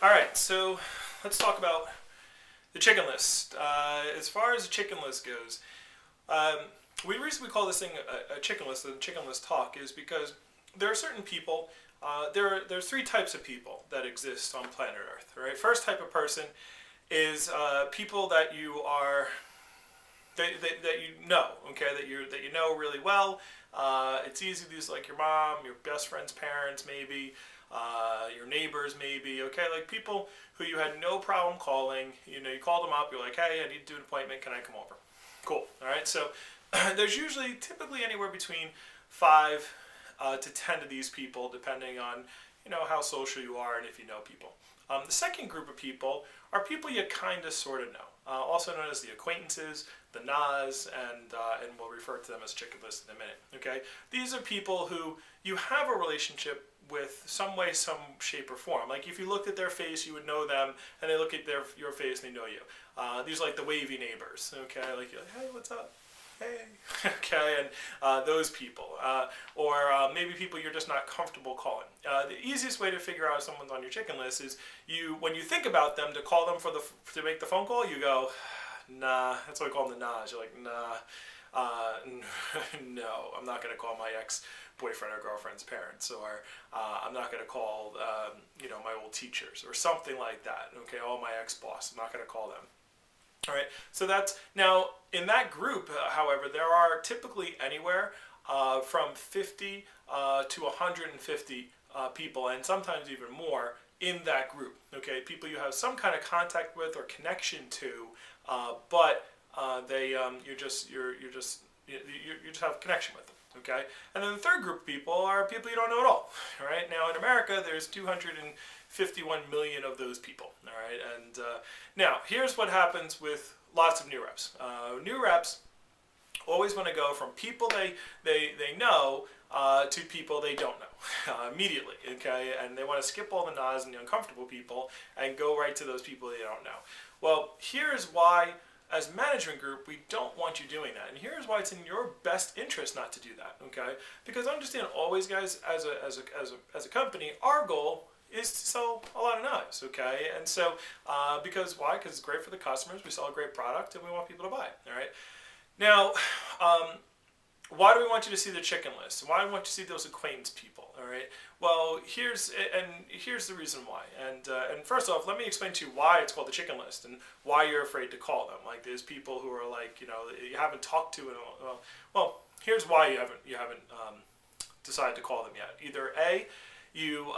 All right, so let's talk about the chicken list. As far as the chicken list goes, um, we recently call this thing a chicken list. The chicken list talk is because there are certain people. There's three types of people that exist on planet Earth. Right. First type of person is people that you are that you know. Okay, that you know really well. It's easy. These like your mom, your best friend's parents, maybe your neighbors, maybe. Okay, like people who you had no problem calling. You know, you called them up. You're like, hey, I need to do an appointment. Can I come over? Cool. All right. So there's usually typically anywhere between 5 to 10 of these people, depending on how social you are and if you know people. The second group of people are people you kind of sort of know, also known as the acquaintances, the NAS, and we'll refer to them as chicken list in a minute. Okay, these are people who you have a relationship with some way, some shape or form. Like if you looked at their face, you would know them, and they look at your face and they know you. These are like the wavy neighbors. Okay, like you're like, hey, what's up? Hey, okay, and those people, or maybe people you're just not comfortable calling. The easiest way to figure out if someone's on your chicken list is when you think about them to call them to make the phone call, you go, nah. That's why we call them the nahs. You're like, nah, no, I'm not gonna call my ex-boyfriend or girlfriend's parents, or I'm not gonna call, my old teachers or something like that. Okay, all my ex-boss, I'm not gonna call them. All right, so that's now in that group. However, there are typically anywhere from 50 to 150 people, and sometimes even more in that group. Okay, people you have some kind of contact with or connection to, but they you just have connection with them. Okay, and then the third group of people are people you don't know at all. All right, now in America, there's 251 million of those people. All right, and now here's what happens with lots of new reps. New reps always want to go from people they know to people they don't know immediately. Okay, and they want to skip all the nods and the uncomfortable people and go right to those people they don't know. Well, here's why. As management group, we don't want you doing that, and here's why it's in your best interest not to do that. Okay, because understand always, guys, as a company, our goal is to sell a lot of knives. Okay, and so because why? Because it's great for the customers. We sell a great product, and we want people to buy it. All right. Now, why do we want you to see the chicken list? Why do we want you to see those acquaintance people? All right. Well, here's the reason why. And first off, let me explain to you why it's called the chicken list and why you're afraid to call them. Like there's people who are like you haven't talked to in well, here's why you haven't decided to call them yet. Either A, you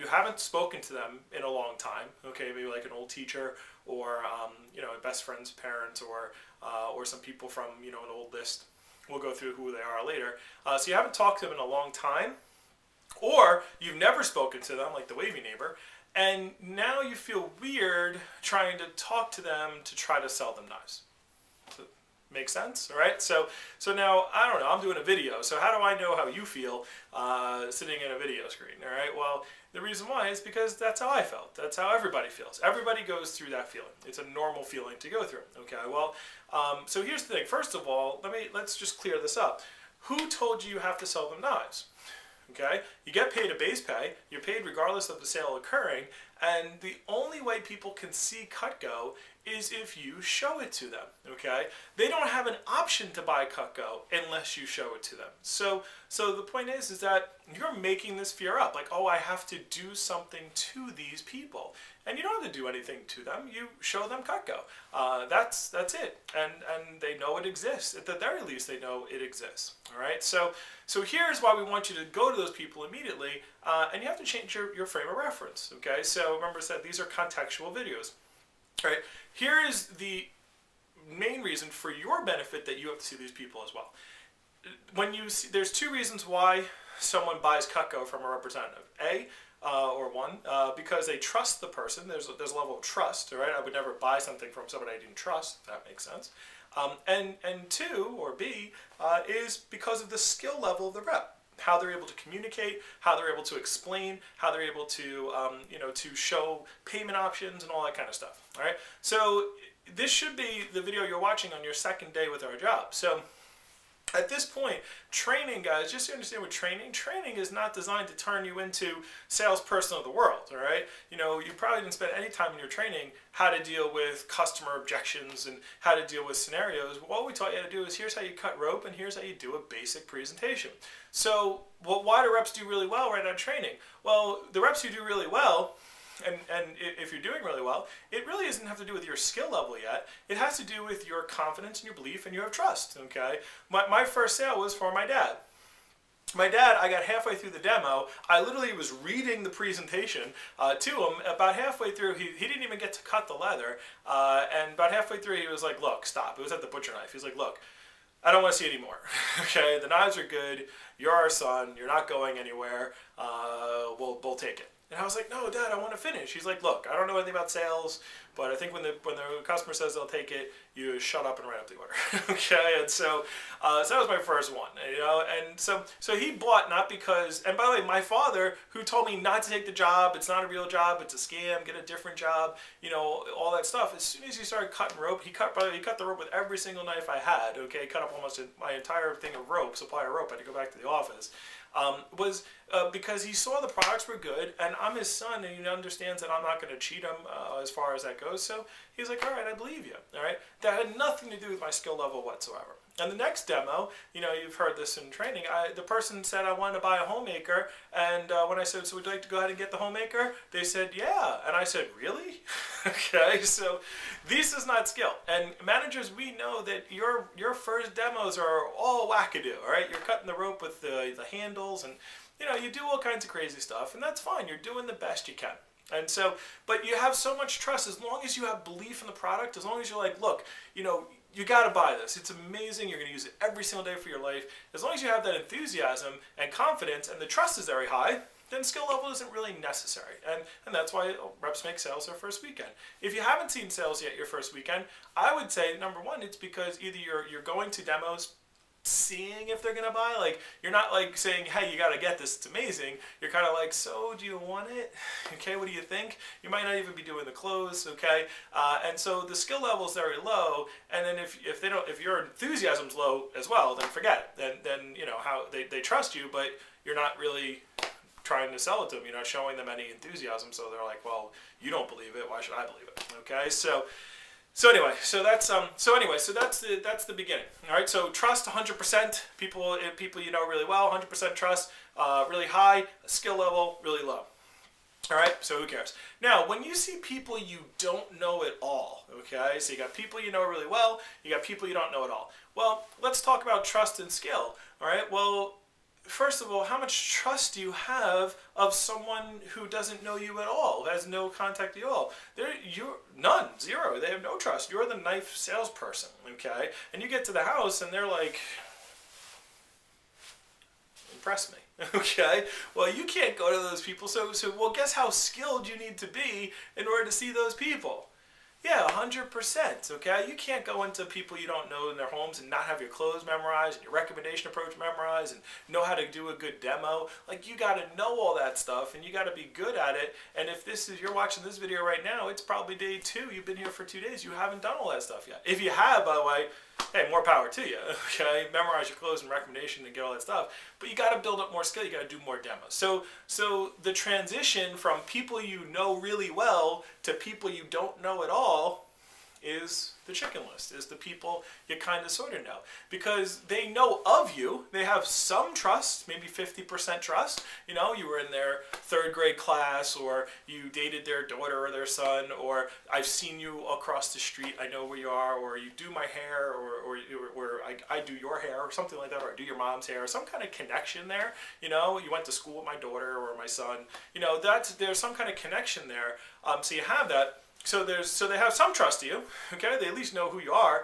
haven't spoken to them in a long time. Okay, maybe like an old teacher or a best friend's parents or some people from an old list. We'll go through who they are later. So you haven't talked to them in a long time, or you've never spoken to them, like the wavy neighbor, and now you feel weird trying to talk to them to try to sell them knives. Make sense? All right. So now I don't know. I'm doing a video. So how do I know how you feel sitting in a video screen? All right. Well, the reason why is because that's how I felt. That's how everybody feels. Everybody goes through that feeling. It's a normal feeling to go through. Okay. Well, so here's the thing. First of all, let's just clear this up. Who told you have to sell them knives? Okay, you get paid a base pay. You're paid regardless of the sale occurring, and the only way people can see Cutco is if you show it to them. Okay, they don't have an option to buy Cutco unless you show it to them. So the point is that you're making this fear up. Like, oh, I have to do something to these people, and you don't have to do anything to them. You show them Cutco. That's it, and they know it exists. At the very least, they know it exists. All right, so here's why we want you to go to those people immediately, and you have to change your frame of reference. Okay, so remember I said these are contextual videos. All right, here is the main reason for your benefit that you have to see these people as well. When you see, there's two reasons why someone buys Cutco from a representative. Because they trust the person. There's a level of trust. All right, I would never buy something from somebody I didn't trust. If that makes sense. And two, or B, is because of the skill level of the rep. How they're able to communicate, how they're able to explain, how they're able to, to show payment options and all that kind of stuff. All right. So this should be the video you're watching on your second day with our job. So At this point, training, guys, just to understand what training is not designed to turn you into salesperson of the world, all right? You probably didn't spend any time in your training how to deal with customer objections and how to deal with scenarios. What we taught you how to do is here's how you cut rope and here's how you do a basic presentation. So why do reps do really well right out of training? Well, the reps who do really well, and if you're doing really well, it really doesn't have to do with your skill level yet. It has to do with your confidence and your belief and you have trust, okay? My first sale was for my dad. My dad, I got halfway through the demo. I literally was reading the presentation to him. About halfway through, he didn't even get to cut the leather. And about halfway through, he was like, look, stop. It was at the butcher knife. He's like, look, I don't want to see it anymore. Okay, the knives are good. You're our son. You're not going anywhere. We'll take it. And I was like, no, Dad, I want to finish. He's like, look, I don't know anything about sales, but I think when the customer says they'll take it, you shut up and write up the order. Okay, and so that was my first one, and so he bought not because, and by the way, my father, who told me not to take the job, it's not a real job, it's a scam, get a different job, all that stuff. As soon as he started cutting rope, he cut the rope with every single knife I had. Okay, cut up almost my entire thing of rope, supply of rope. I had to go back to the office. Was because he saw the products were good, and I'm his son, and he understands that I'm not going to cheat him as far as that goes. So he's like, all right, I believe you. All right, that had nothing to do with my skill level whatsoever. And the next demo, you've heard this in training, the person said I wanted to buy a homemaker, and when I said, so would you like to go ahead and get the homemaker? They said, yeah. And I said, really? Okay, so this is not skill. And managers, we know that your first demos are all wackadoo, all right? You're cutting the rope with the handles, and you do all kinds of crazy stuff, and that's fine. You're doing the best you can. And so, but you have so much trust, as long as you have belief in the product, as long as you're like, look, you got to buy this. It's amazing. You're going to use it every single day for your life. As long as you have that enthusiasm and confidence and the trust is very high, then skill level isn't really necessary. And that's why reps make sales their first weekend. If you haven't seen sales yet your first weekend, I would say, number one, it's because either you're going to demos, seeing if they're going to buy. Like, you're not like saying, hey, you got to get this, it's amazing. You're kind of like, so do you want it? Okay, what do you think? You might not even be doing the close, okay? And so the skill level is very low, and then if your enthusiasm's low as well, then forget it. Then how they trust you, but you're not really trying to sell it to them. You're not showing them any enthusiasm, so they're like, well, you don't believe it, why should I believe it? Okay, so that's the beginning. All right, so trust 100%. People you know really well, 100% trust, really high. Skill level really low. All right, so who cares? Now, when you see people you don't know at all, okay, so you got people you know really well, you got people you don't know at all. Well, let's talk about trust and skill. All right, well, first of all, how much trust do you have of someone who doesn't know you at all, who has no contact at all? You're none, zero. They have no trust. You're the knife salesperson, okay? And you get to the house and they're like, impress me. Okay, well, you can't go to those people, so well, guess how skilled you need to be in order to see those people? Yeah, 100%, okay? You can't go into people you don't know in their homes and not have your clothes memorized and your recommendation approach memorized and know how to do a good demo. Like, you got to know all that stuff, and you got to be good at it. And if you're watching this video right now, it's probably day 2. You've been here for 2 days. You haven't done all that stuff yet. If you have, by the way, hey, more power to you, okay? Memorize your clothes and recommendation and get all that stuff. But you got to build up more skill. You got to do more demos. So the transition from people you know really well to people you don't know at all is the chicken list, is the people you kind of sort of know. Because they know of you, they have some trust, maybe 50% trust. You were in their 3rd grade class, or you dated their daughter or their son, or I've seen you across the street, I know where you are, or you do my hair, or I do your hair, or something like that, or I do your mom's hair, some kind of connection there. You went to school with my daughter or my son. There's some kind of connection there. So you have that. So they have some trust to you, okay? They at least know who you are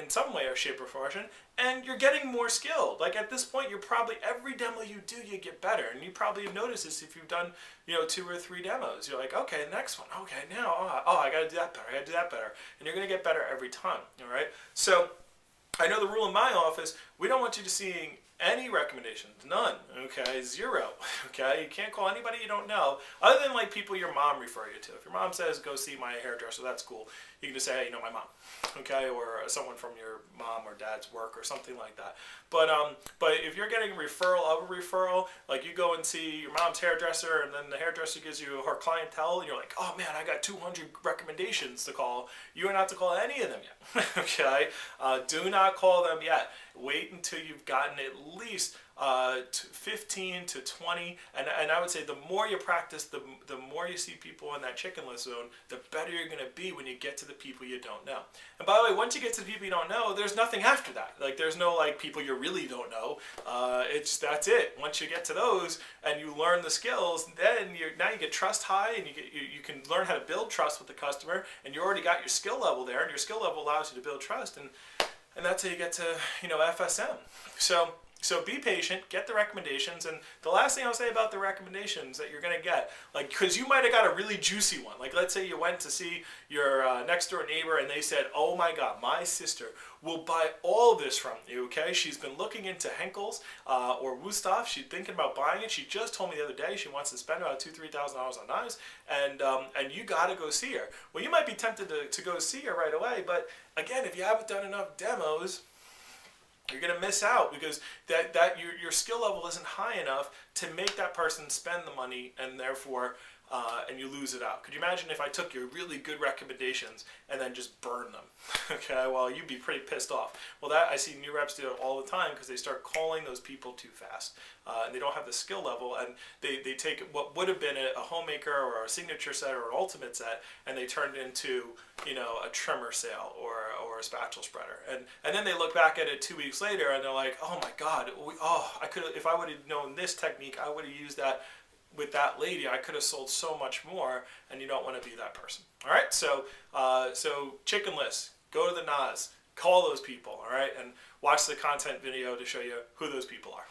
in some way or shape or fashion, and you're getting more skilled. Like, at this point, you're probably, every demo you do, you get better, and you probably have noticed this if you've done, 2 or 3 demos. You're like, okay, next one, okay, now, I gotta do that better, I gotta do that better, and you're gonna get better every time, all right? So I know the rule in my office, we don't want you to seeing any recommendations, none, okay, zero, okay? You can't call anybody you don't know, other than like people your mom refer you to. If your mom says, go see my hairdresser, that's cool. You can just say, hey, you know my mom, okay, or someone from your mom or dad's work or something like that. But if you're getting a referral of a referral, like you go and see your mom's hairdresser, and then the hairdresser gives you her clientele, and you're like, oh man, I got 200 recommendations to call. You are not to call any of them yet, okay? Do not call them yet. Wait until you've gotten at least 15 to 20, and I would say the more you practice, the more you see people in that chicken list zone, the better you're going to be when you get to the people you don't know. And by the way, once you get to the people you don't know, there's nothing after that. Like there's no like people you really don't know. That's it. Once you get to those and you learn the skills, then now you get trust high, and you can learn how to build trust with the customer, and you already got your skill level there, and your skill level allows you to build trust, and that's how you get to FSM. So be patient, get the recommendations, and the last thing I'll say about the recommendations that you're going to get, like, because you might have got a really juicy one. Like, let's say you went to see your next door neighbor, and they said, oh my God, my sister will buy all this from you, okay? She's been looking into Henkel's or Wusthof. She's thinking about buying it. She just told me the other day she wants to spend about $2,000-3,000 on knives, and you got to go see her. Well, you might be tempted to go see her right away, but again, if you haven't done enough demos, you're going to miss out, because your skill level isn't high enough to make that person spend the money, and therefore and you lose it out. Could you imagine if I took your really good recommendations and then just burn them? Okay, well, you'd be pretty pissed off. Well, that I see new reps do it all the time, because they start calling those people too fast, and they don't have the skill level, and they take what would have been a homemaker or a signature set or an ultimate set, and they turn it into a trimmer sale or a spatula spreader, and then they look back at it 2 weeks later and they're like, oh my God, I could have, if I would have known this technique, I would have used that with that lady. I could have sold so much more, and you don't want to be that person. All right, so chicken list, go to the NAS, call those people, all right, and watch the content video to show you who those people are.